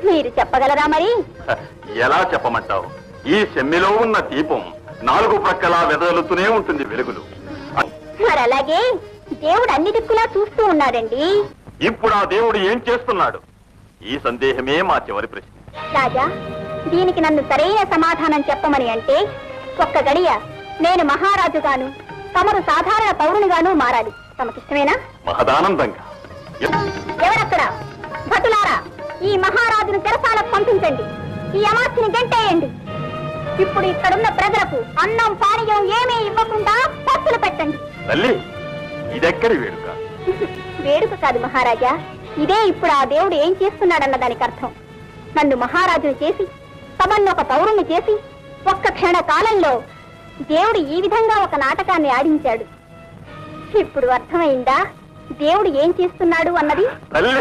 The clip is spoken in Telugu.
మీరు చెప్పగలరా మరి? ఎలా చెప్పమంటావు? ఈ సెమ్మిలో ఉన్న దీపం 4 ప్రక్కలా వెదలుతూనే ఉంటుంది వెలుగులు. మరి అలాగే దేవుడు అన్ని దిక్కులా చూస్తూ ఉన్నాడండి. ఇప్పుడు ఆ దేవుడు ఏం చేస్తున్నాడు? ఈ సందేహమే మా చివరి ప్రశ్న. రాజా, దీనికి నన్ను సరైన సమాధానం చెప్పమని అంటే ఒక్క గడియ నేను మహారాజుగాను, తమరు సాధారణ పౌరునిగాను మారాలి. తమకిష్టమేనా? మహదానందంగా. ఎవరక్కడ? భటులారా, ఈ మహారాజును చెరసాలకు పంపించండి. ఈ అమాత్యని గంటేయండి. ఇప్పుడు ఇక్కడున్న ప్రజలకు అన్నం పానీయం ఏమీ ఇవ్వకుండా పస్తులు పెట్టండి. తల్లి, ఇదెక్కడి వేడుక? వేడుక కాదు మహారాజా, ఇదే ఇప్పుడు ఆ దేవుడు ఏం చేస్తున్నాడన్న దానికి అర్థం. నన్ను మహారాజును చేసి, తమన్ను ఒక పౌరుని చేసి, ఒక్క క్షణ కాలంలో దేవుడు ఈ విధంగా ఒక నాటకాన్ని ఆడించాడు. ఇప్పుడు అర్థమైందా దేవుడు ఏం చేస్తున్నాడు అన్నది? తల్లి